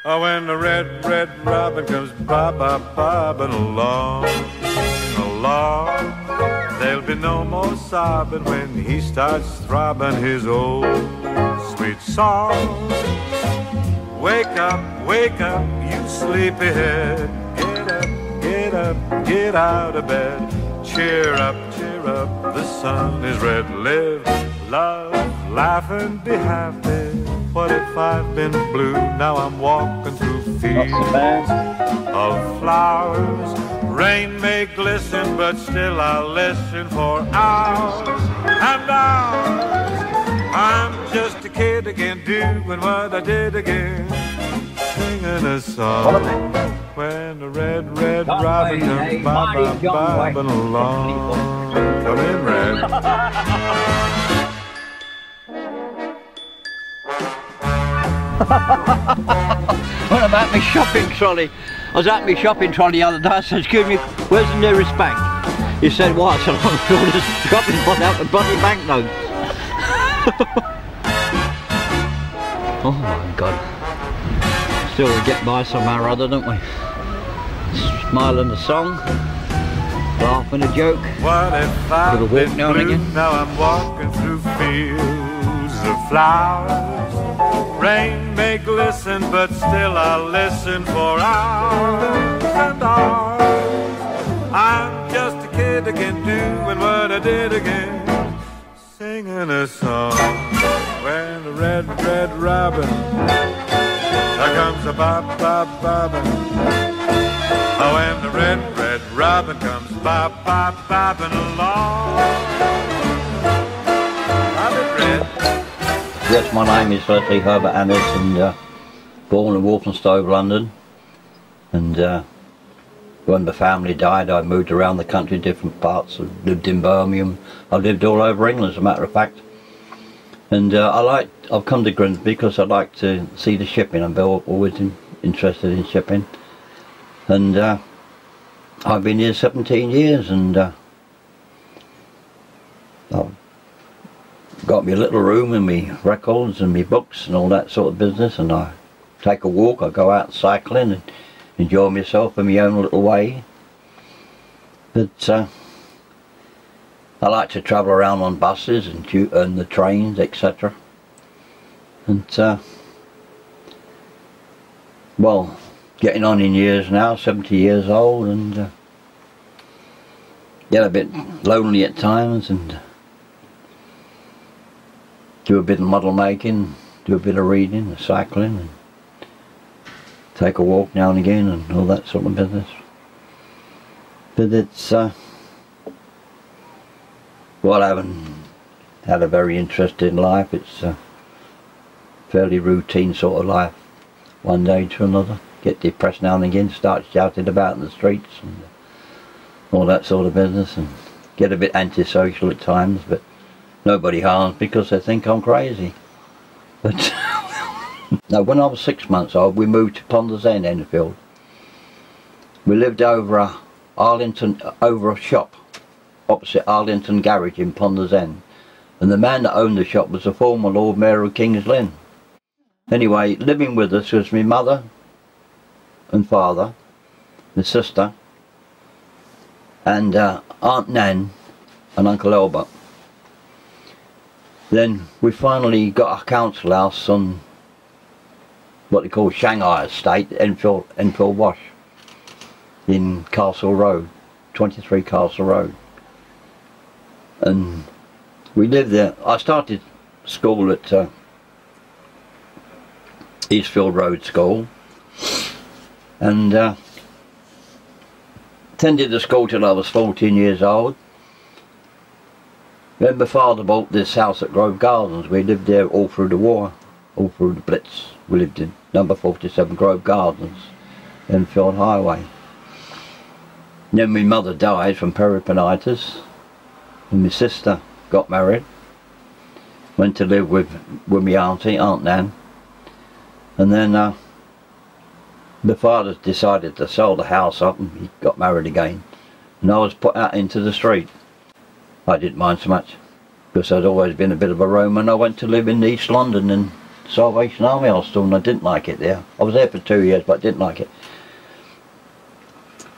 Oh, when the red, red robin comes bobbing along, along, there'll be no more sobbing when he starts throbbing his old sweet song. Wake up, you sleepyhead. Get up, get up, get out of bed. Cheer up, the sun is red. Live, love, laugh and be happy. What if I've been blue? Now I'm walking through fields of flowers. Rain may glisten, but still I'll listen for hours and hours. I'm just a kid again, doing what I did again, singing a song. When the red, red robin comes bobbing along. Come in, Red. What about my shopping trolley? I was at my shopping trolley the other day. I said, excuse me, where's the nearest bank? He said, what? I said, I'm sure this shopping without the bloody banknotes. Oh my God. Still we get by somehow or other, don't we? Smiling a song, laughing a joke, what if I've little walk now and again. Now I'm walking through fields of flowers. Rain may glisten, but still I'll listen for hours and hours. I'm just a kid again, doing what I did again, singing a song. When the red, red robin, there comes a bobbing. Oh, when the red, red robin comes bobbing along. Robin Red. Yes, my name is firstly Herbert Annis, and born in Walthamstow, London. And when my family died, I moved around the country, different parts. I lived in Birmingham. I lived all over England, as a matter of fact. And I've come to Grimsby because I like to see the shipping. I'm always interested in shipping. And I've been here 17 years, and I've got me a little room and me records and me books and all that sort of business, and I take a walk, I go out cycling and enjoy myself in my own little way. But I like to travel around on buses and the trains, etc. And well, getting on in years now, 70 years old, and get a bit lonely at times, and do a bit of model making, do a bit of reading, cycling, and take a walk now and again, and all that sort of business. But it's well, I haven't had a very interesting life. It's a fairly routine sort of life, one day to another. Get depressed now and again, start shouting about in the streets and all that sort of business, and get a bit antisocial at times, but nobody harms because they think I'm crazy. But now, when I was 6 months old, we moved to Ponders End, Enfield. We lived over a shop opposite Arlington Garage in Ponders End, and the man that owned the shop was the former Lord Mayor of King's Lynn. Anyway, living with us was my mother and father, my sister, and Aunt Nan and Uncle Albert. Then we finally got a council house on what they call Shanghai Estate, Enfield Wash, in Castle Road, 23 Castle Road. And we lived there. I started school at Eastfield Road School, and attended the school till I was 14 years old. Then my father bought this house at Grove Gardens. We lived there all through the war, all through the Blitz. We lived in number 47 Grove Gardens, Enfield Highway. Then my mother died from peritonitis, and my sister got married, went to live with my auntie, Aunt Nan, and then the father decided to sell the house up, and he got married again, and I was put out into the street. I didn't mind so much, because I'd always been a bit of a roamer, and I went to live in East London, and Salvation Army Hostel, and I didn't like it there. I was there for 2 years, but I didn't like it.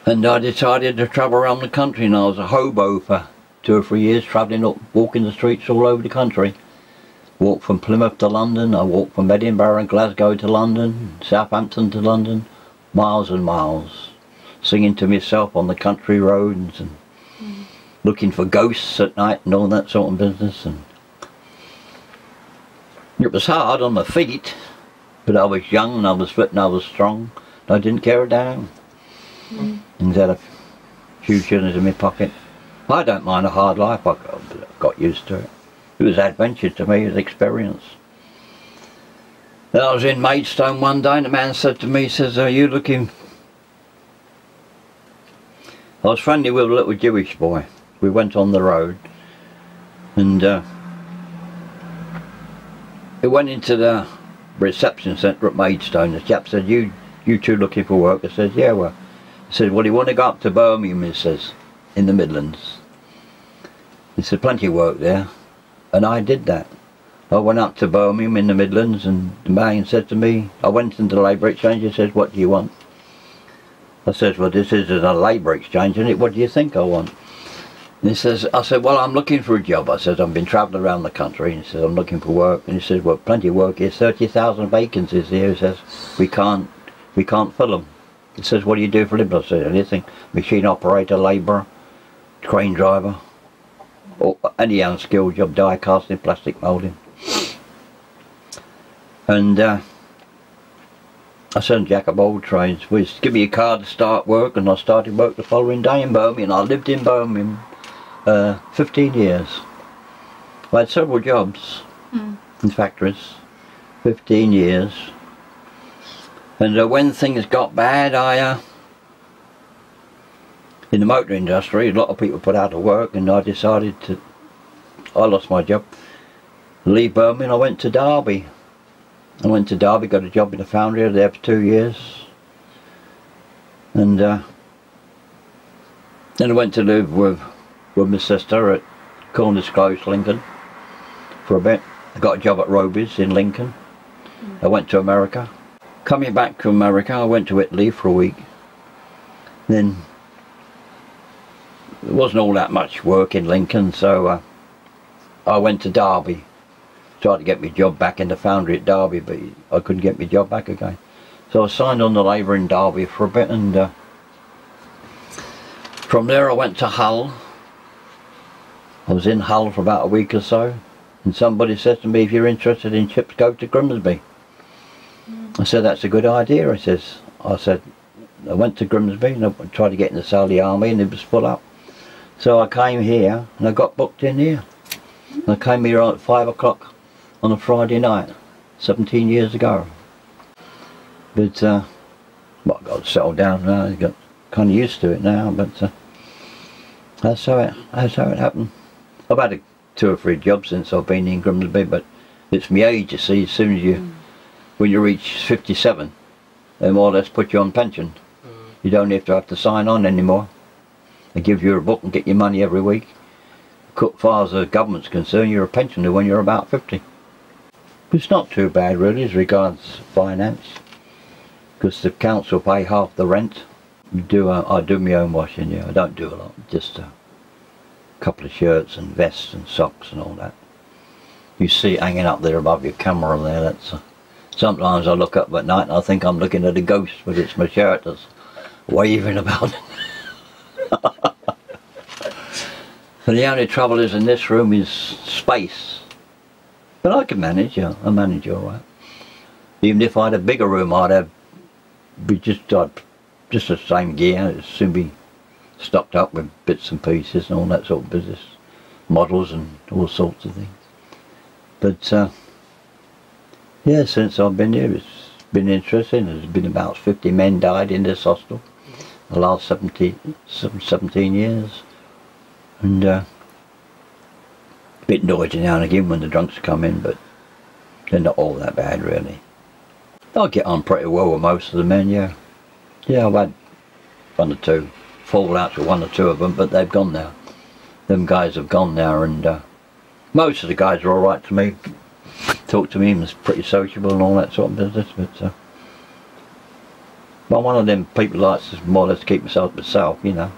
And I decided to travel around the country, and I was a hobo for 2 or 3 years, travelling up, walking the streets all over the country. Walked from Plymouth to London, I walked from Edinburgh and Glasgow to London, Southampton to London, miles and miles, singing to myself on the country roads and looking for ghosts at night and all that sort of business. And it was hard on my feet, but I was young and I was fit and I was strong, and I didn't care a damn. And had a few shillings in my pocket. I don't mind a hard life, I got used to it. It was adventure to me, it was experience. Then I was in Maidstone one day and the man said to me, he says, "Are you looking..." I was friendly with a little Jewish boy. We went on the road and we went into the reception centre at Maidstone. The chap said, you two looking for work?" I said, "Yeah, well." He said, "Well, you want to go up to Birmingham," he says, "in the Midlands." He said, "Plenty of work there." And I did that. I went up to Birmingham in the Midlands, and the man said to me, I went into the labour exchange, he says, "What do you want?" I says, "Well, this isn't a labour exchange, isn't it? What do you think I want?" And he says, I said, "Well, I'm looking for a job." I said, "I've been travelling around the country." And he says, "I'm looking for work." And he says, "Well, plenty of work here, 30,000 vacancies here." He says, we can't fill them." He says, "What do you do for a living?" I said, "Anything. Machine operator, labourer, crane driver, or any unskilled job, die casting, plastic moulding." And I said, "Jack of all trades. Well, give me a card to start work." And I started work the following day in Birmingham. I lived in Birmingham 15 years. I had several jobs in factories, 15 years. And when things got bad, in the motor industry, a lot of people put out of work, and I decided to, I lost my job, leave Birmingham. I went to Derby. Got a job in a foundry. I was there for 2 years. And then I went to live with my sister at Corners Close, Lincoln, for a bit. I got a job at Roby's in Lincoln. I went to America. Coming back from America, I went to Italy for a week. Then there wasn't all that much work in Lincoln, so I went to Derby. Tried to get my job back in the foundry at Derby, but I couldn't get my job back again. So I signed on the labour in Derby for a bit, and from there I went to Hull. I was in Hull for about a week or so, and somebody said to me, "If you're interested in chips, go to Grimsby." I said, "That's a good idea." I said, I went to Grimsby and I tried to get in the Saudi Army, and it was full up. So I came here and I got booked in here. And I came here at 5 o'clock on a Friday night, 17 years ago. But well, I got settled down now. I got kind of used to it now. But that's how it happened. I've had 2 or 3 jobs since I've been in Grimsby, but it's my age, you see. As soon as when you reach 57, they more or less put you on pension. You don't have to sign on anymore. They give you a book and get your money every week. As far as the government's concerned, you're a pensioner when you're about 50. It's not too bad really as regards finance, because the council pay half the rent. I do my own washing, yeah. I don't do a lot, just a couple of shirts and vests and socks and all that. You see it hanging up there above your camera there. That's sometimes I look up at night and I think I'm looking at a ghost, but it's my shirt that's waving about. So the only trouble is in this room is space. But I can manage, yeah, I manage alright. Even if I had a bigger room, I'd be just the same gear. It'd soon be stocked up with bits and pieces and all that sort of business. Models and all sorts of things. But yeah, since I've been here, it's been interesting. There's been about 50 men died in this hostel the last 17 years. And a bit noisy now and again when the drunks come in, but they're not all that bad really. I get on pretty well with most of the men, yeah. Yeah, I've had 1 or 2 fallouts with 1 or 2 of them, but they've gone now. Them guys have gone now, and most of the guys are alright to me. talk to me, and was pretty sociable and all that sort of business, but I'm one of them people that likes to more or less keep myself to myself, you know.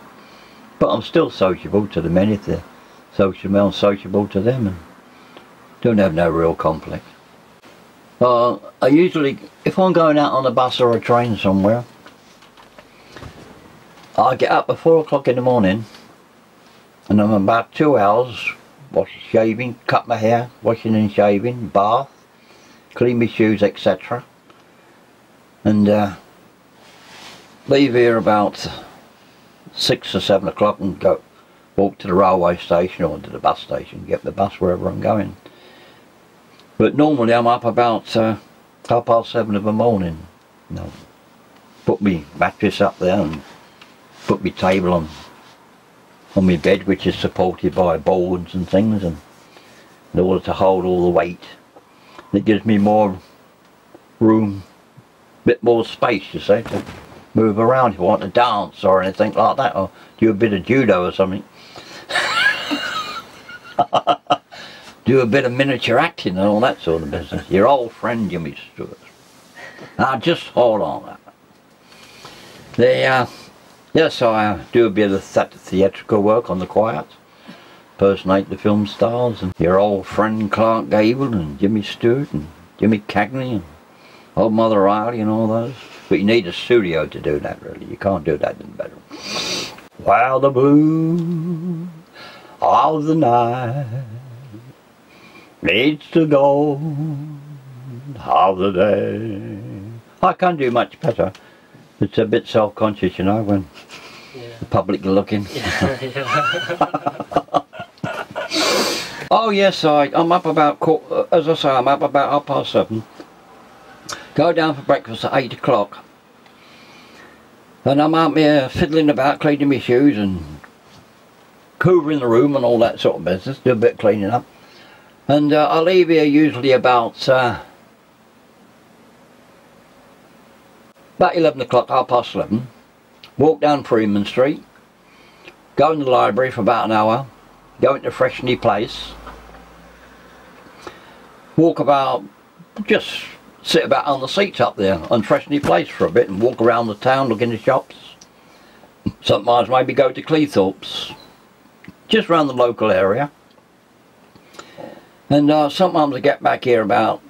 But I'm still sociable to the men if they're sociable, I'm sociable to them, and don't have no real conflict. I usually, if I'm going out on a bus or a train somewhere, I get up at 4 o'clock in the morning, and I'm about 2 hours washing, shaving, cut my hair, washing and shaving, bath, clean my shoes, etc. And leave here about 6 or 7 o'clock and go walk to the railway station or to the bus station, get the bus wherever I'm going. But normally I'm up about 7:30 in the morning. You know, put my mattress up there and put my table on my bed, which is supported by boards and things, and in order to hold all the weight. It gives me more room, bit more space, you see, to move around if I want to dance or anything like that, or do a bit of judo or something. Do a bit of miniature acting and all that sort of business. Your old friend Jimmy Stewart. Now just hold on. Yes, I do a bit of theatrical work on the quiet. Impersonate the film stars and your old friend Clark Gable and Jimmy Stewart and Jimmy Cagney and old Mother Riley and all those. But you need a studio to do that, really. You can't do that in the bedroom. While the blue of the night meets the gold of the day. I can't do much better. It's a bit self-conscious, you know, when the public are looking. Oh yes, I'm up about, as I say, I'm up about 7:30. Go down for breakfast at 8 o'clock. And I'm out there fiddling about, cleaning my shoes and hoovering the room and all that sort of business. Do a bit of cleaning up. And I leave here usually about 11 o'clock, 11:30. Walk down Freeman Street. Go in the library for about an hour. Go into Freshney Place. Walk about, just sit about on the seats up there on Freshney Place for a bit and walk around the town, look in the shops. Sometimes maybe go to Cleethorpes, just around the local area. And sometimes I get back here about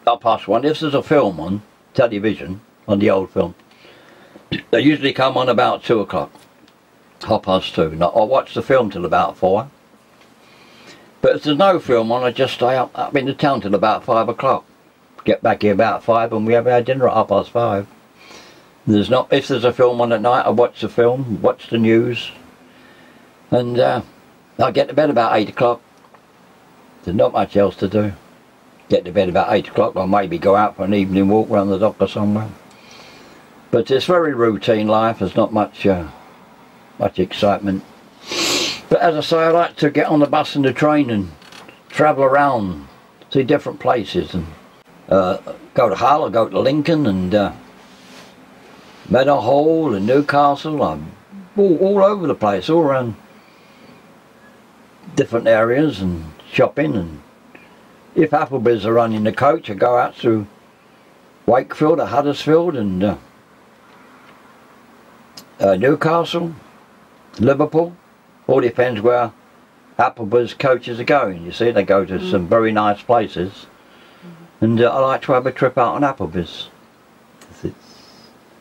1:30. If there's a film on television, on the old film, they usually come on about 2 o'clock, 2:30. Now, I watch the film till about 4. But if there's no film on, I just stay up in the town till about 5 o'clock. Get back here about 5 and we have our dinner at 5:30. If there's a film on at night, I watch the film, watch the news, and I get to bed about 8 o'clock. There's not much else to do. Get to bed about 8 o'clock, or maybe go out for an evening walk around the dock or somewhere. But it's very routine life. There's not much excitement. But as I say, I like to get on the bus and the train and travel around, see different places, and go to Hull, or go to Lincoln, and Meadowhall and Newcastle. I'm all over the place, all around different areas and shopping. And if Appleby's are running the coach, I go out to Wakefield or Huddersfield and Newcastle, Liverpool. All depends where Appleby's coaches are going. You see, they go to some very nice places, and I like to have a trip out on Appleby's.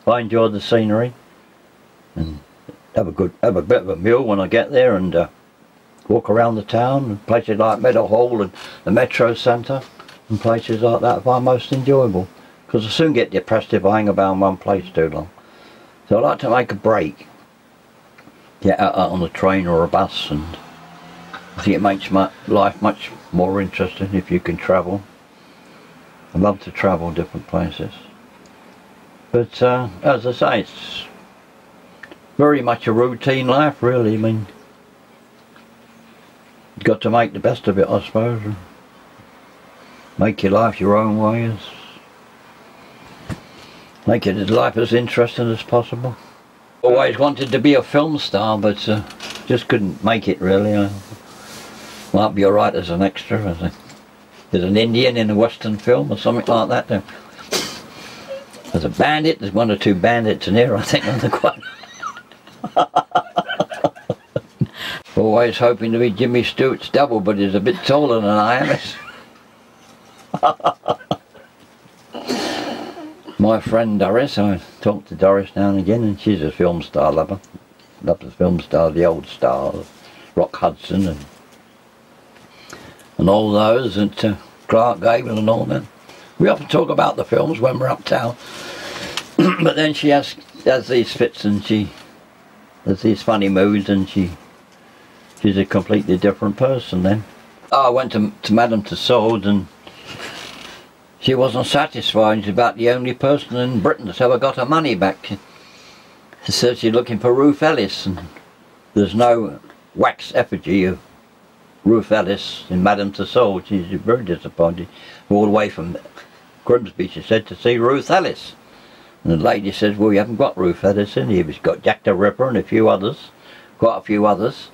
I enjoy the scenery and have a bit of a meal when I get there, and walk around the town, and places like Meadowhall and the Metro Centre and places like that I find most enjoyable, because I soon get depressed if I hang about in one place too long. So I like to make a break, get out on a train or a bus, and I think it makes my life much more interesting if you can travel. I love to travel different places. But as I say, it's very much a routine life, really. I mean, you've got to make the best of it, I suppose. And make your life your own way. Make it life as interesting as possible. Always wanted to be a film star, but just couldn't make it, really. I might be alright as an extra, I think. There's an Indian in a Western film or something like that. There's a bandit, there's one or two bandits in here, I think, on the quad. Always hoping to be Jimmy Stewart's double, but he's a bit taller than I am. My friend Doris, I talk to Doris now and again, and she's a film star lover. Loves the film star, the old stars, Rock Hudson and all those, and Clark Gable and all that. We often talk about the films when we're uptown, but then she has these fits and she has these funny moods, and she's a completely different person then. I went to Madame Tussauds, and she wasn't satisfied. She's about the only person in Britain that's ever got her money back. She says she's looking for Ruth Ellis, and there's no wax effigy of Ruth Ellis in Madame Tussauds. She's very disappointed. All the way from Grimsby, she said, to see Ruth Ellis. And the lady says, well, you haven't got Ruth Ellis in here. We've got Jack the Ripper and a few others, quite a few others,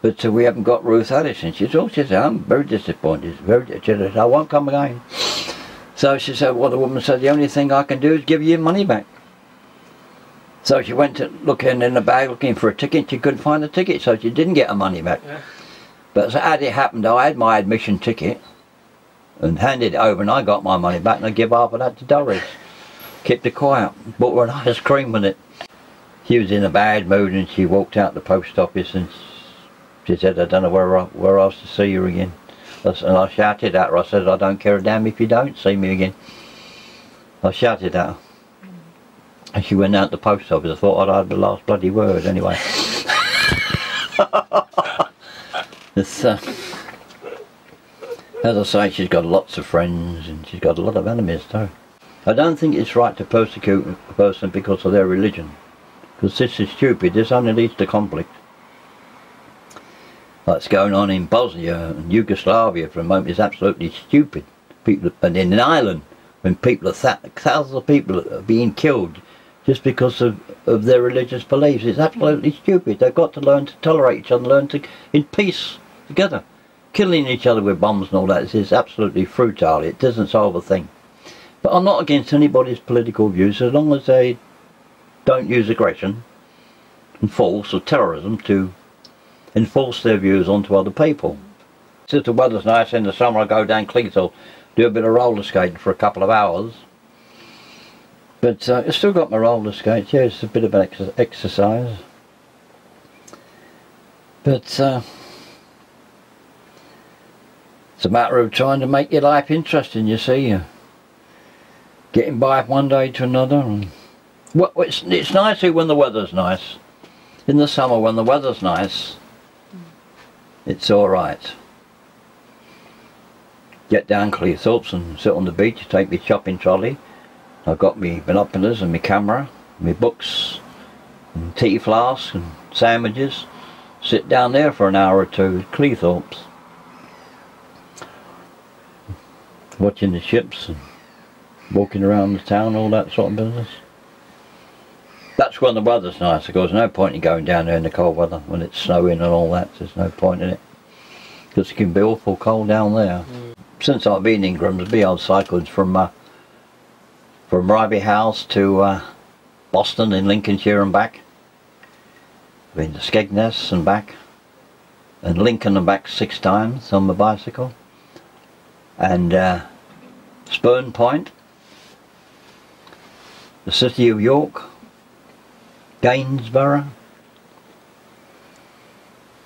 but we haven't got Ruth Ellis. And she said, I'm very disappointed. She said, I won't come again. So she said, well, the woman said, the only thing I can do is give you your money back. So she went to looking in the bag, looking for a ticket. She couldn't find the ticket, so she didn't get her money back. Yeah. But so as it happened, I had my admission ticket and handed it over, and I got my money back, and I give half of that to Doris. Kept it quiet, bought her an ice cream with it. She was in a bad mood, and she walked out the post office, and she said, I don't know where else to see you again. And I shouted at her. I said, I don't care a damn if you don't see me again. I shouted at her. And she went out the post office. I thought I'd had the last bloody word anyway. It's, as I say, she's got lots of friends, and she's got a lot of enemies too. I don't think it's right to persecute a person because of their religion, because this is stupid. This only leads to conflict. What's going on in Bosnia and Yugoslavia for a moment is absolutely stupid. People, and in Ireland, when people are thousands of people are being killed just because of their religious beliefs, it's absolutely stupid. They've got to learn to tolerate each other, learn to in peace together. Killing each other with bombs and all that is absolutely futile. It doesn't solve a thing. But I'm not against anybody's political views as long as they don't use aggression and force or terrorism to enforce their views onto other people. Since the weather's nice in the summer, I go down Cleethorpes, do a bit of roller skating for a couple of hours. But I've still got my roller skates. Yeah, it's a bit of an exercise. But it's a matter of trying to make your life interesting, you see. Getting by one day to another. And well, it's nice here when the weather's nice. In the summer when the weather's nice, it's alright. Get down Cleethorpes and sit on the beach, take my shopping trolley. I've got my binoculars and my camera, my books, and tea flasks and sandwiches. Sit down there for an hour or two at Cleethorpes, watching the ships and walking around the town, all that sort of business. That's when the weather's nice. Of course, there's no point in going down there in the cold weather when it's snowing and all that. There's no point in it, because it can be awful cold down there. Since I've been in Grimsby, I've cycled from Riby House to Boston in Lincolnshire and back. Been to Skegness and back, and Lincoln and back 6 times on my bicycle, and Spurn Point, the city of York, Gainsborough,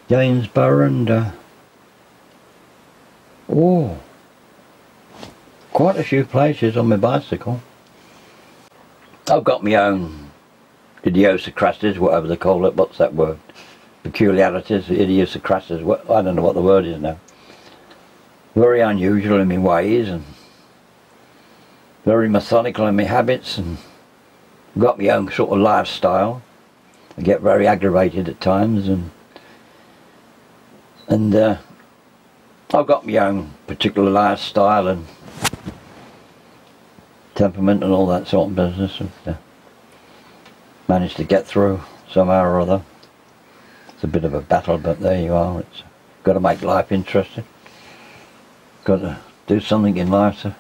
and quite a few places on my bicycle. I've got my own idiosyncrasies, whatever they call it. What's that word? Peculiarities, idiosyncrasies. I don't know what the word is now. Very unusual in my ways, and very methodical in my habits, and got my own sort of lifestyle. I get very aggravated at times, and I've got my own particular lifestyle and temperament and all that sort of business, and managed to get through somehow or other. It's a bit of a battle, but there you are. It's got to make life interesting. Got to do something in life to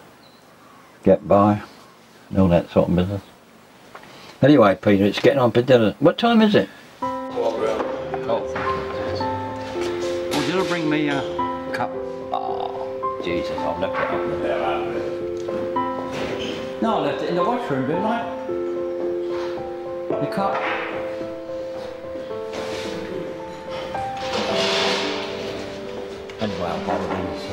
get by and all that sort of business. Anyway, Peter, it's getting on for dinner. What time is it? Oh, did I bring me a cup? Oh, Jesus, I've left it up there. No, I left it in the washroom, didn't I? The cup. Anyway, I'll borrow these.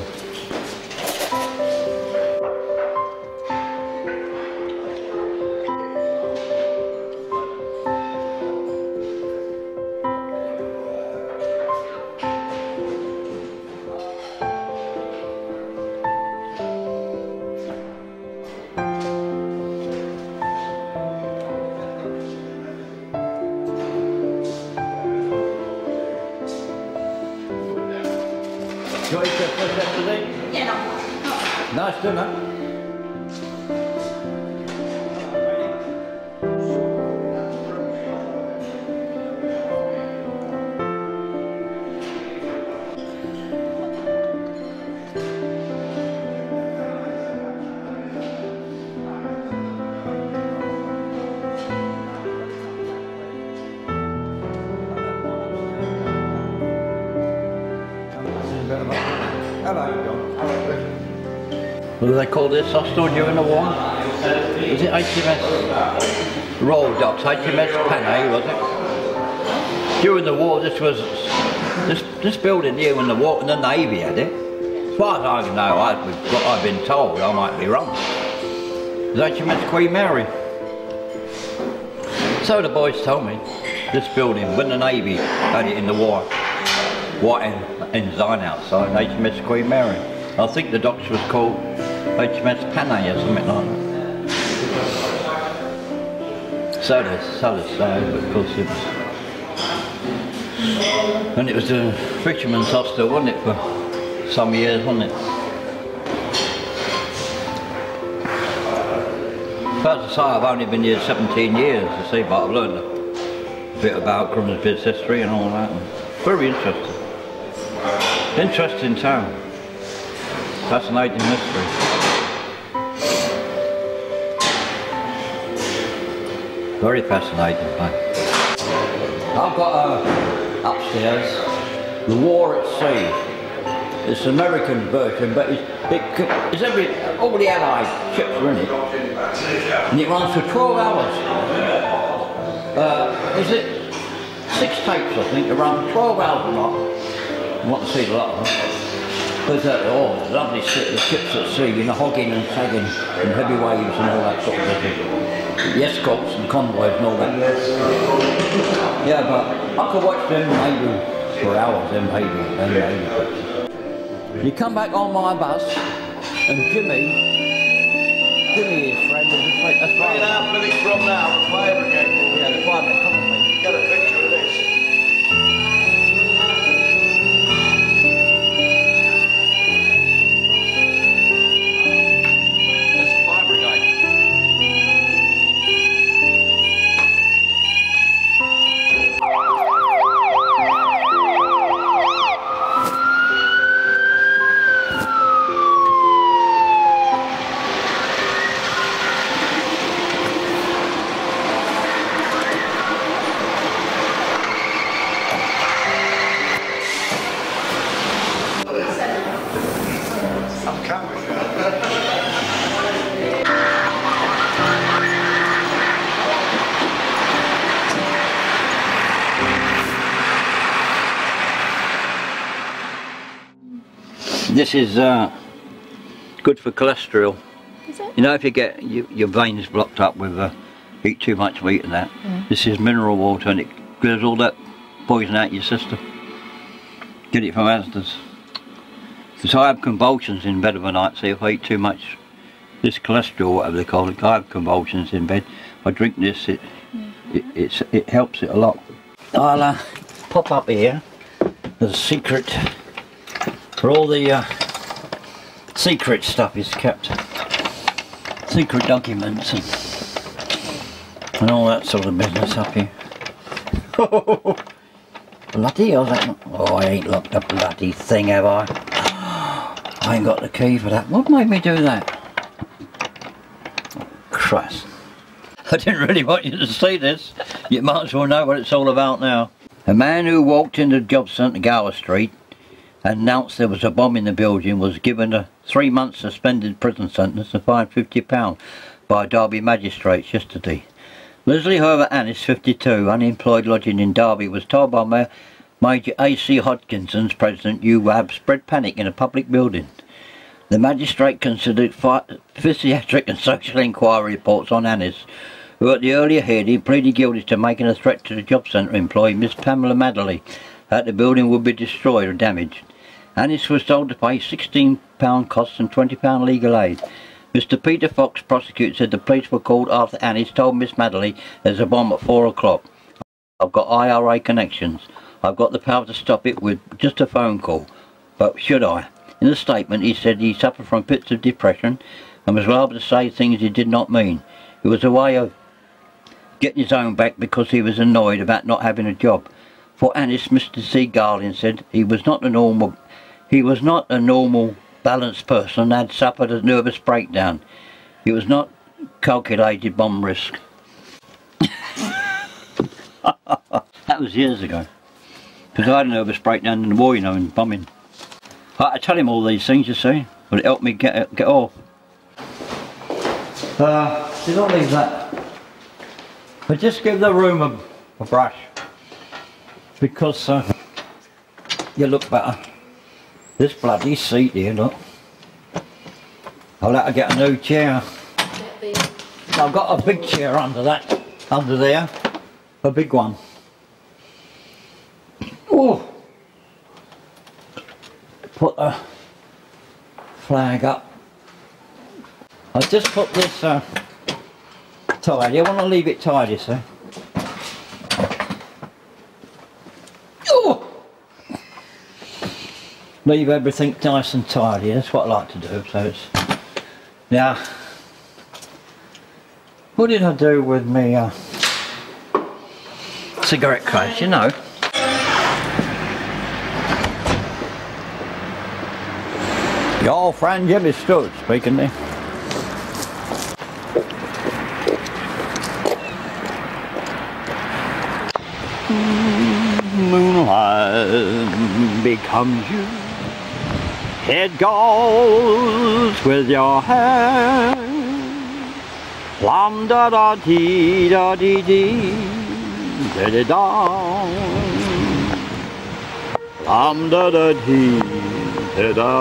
Nice dinner. What do they call this hostel during the war? Was it HMS Royal Docks, HMS Panay, was it? During the war, this was this building here when the Navy had it. As far as I know, what I've been told, I might be wrong. It was HMS Queen Mary. So the boys told me, this building, when the Navy had it in the war, white ensign outside, HMS Queen Mary. I think the docks was called HMS Panay or something like that. So they say, but of course it was. And it was the Fisherman's Hostel, wasn't it, for some years, wasn't it? But as I say, I've only been here 17 years, you see, but I've learned a bit about Grimsby's history and all that. And very interesting. Interesting town. Fascinating history. Very fascinating place. I've got upstairs, The War at Sea. It's an American version, but it's all the Allied ships are in it. And it runs for 12 hours. Is it 6 tapes, I think, to run 12 hours a lot. You want to see a lot of them. There's lovely ships at sea, you know, hogging and sagging and heavy waves and all that sort of thing. The escorts and convoys and all that. Yeah, but I could watch them maybe for hours, them maybe. You come back on my bus and Jimmy, his friend, will just take us by. 3.5 minutes from now, the fire brigade. Yeah, the fire brigade, come on mate. Get a picture of this. This is good for cholesterol. Is it? You know, if you get your veins blocked up with eat too much meat and that, this is mineral water and it clears all that poison out of your system. Get it from Asda's. Because I have convulsions in bed of a night, so if I eat too much, this cholesterol, whatever they call it, I have convulsions in bed. If I drink this, it helps it a lot. I'll pop up here. There's a secret. Where all the secret stuff is kept, secret documents and all that sort of business up here. Bloody hell, oh, I ain't locked a bloody thing, have I? I ain't got the key for that. What made me do that? Oh, Christ. I didn't really want you to see this. You might as well know what it's all about now. A man who walked into the job centre Gower Street and announced there was a bomb in the building was given a 3-month suspended prison sentence and fined £50 by Derby magistrates yesterday. Leslie Herbert Annis, 52, unemployed, lodging in Derby, was told by Major A.C. Hodgkinson's president, UWAB, spread panic in a public building. The magistrate considered psychiatric and social inquiry reports on Annis, who at the earlier hearing pleaded guilty to making a threat to the job centre employee, Miss Pamela Madley, that the building would be destroyed or damaged. Annis was told to pay £16 costs and £20 legal aid. Mr. Peter Fox, prosecutor, said the police were called after Annis told Miss Madley there's a bomb at 4 o'clock. I've got IRA connections. I've got the power to stop it with just a phone call. But should I? In the statement he said he suffered from fits of depression and was liable to say things he did not mean. It was a way of getting his own back because he was annoyed about not having a job. For Annis, Mr. C. Garland said he was not a normal balanced person and had suffered a nervous breakdown. It was not calculated bomb risk. That was years ago. Because I had a nervous breakdown in the war, you know, in bombing. I had to tell him all these things, you see. Would it help me get off? Did I leave that? But just give the room a brush. Because you look better. This bloody seat here, look. I'll have to get a new chair. I've got a big chair under there. A big one. Oh! Put the flag up. I'll just put this tidy. I want to leave it tidy, so. Oh! Leave everything nice and tidy. That's what I like to do. So it's now. What did I do with me cigarette case? You know. The old friend Jimmy Stewart speaking there. Moonlight becomes you. It goes with your hair. Plum da da dee da dee dee da da da. Plum da da dee da da.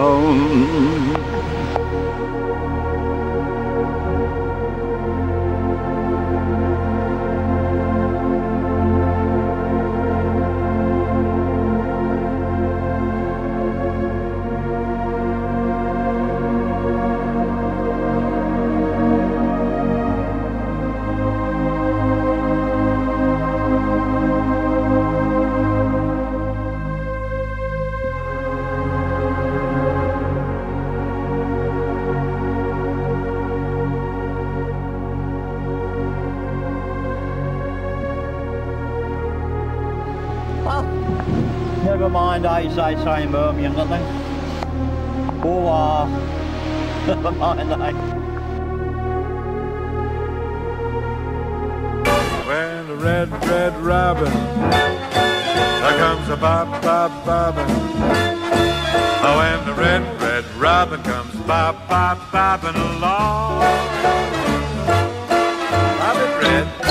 Never mind, I say same Birmingham, nothing. Oh, never mind, When the red robin, there comes a bobbing. Oh, when the red robin comes bobbing along. Robin red.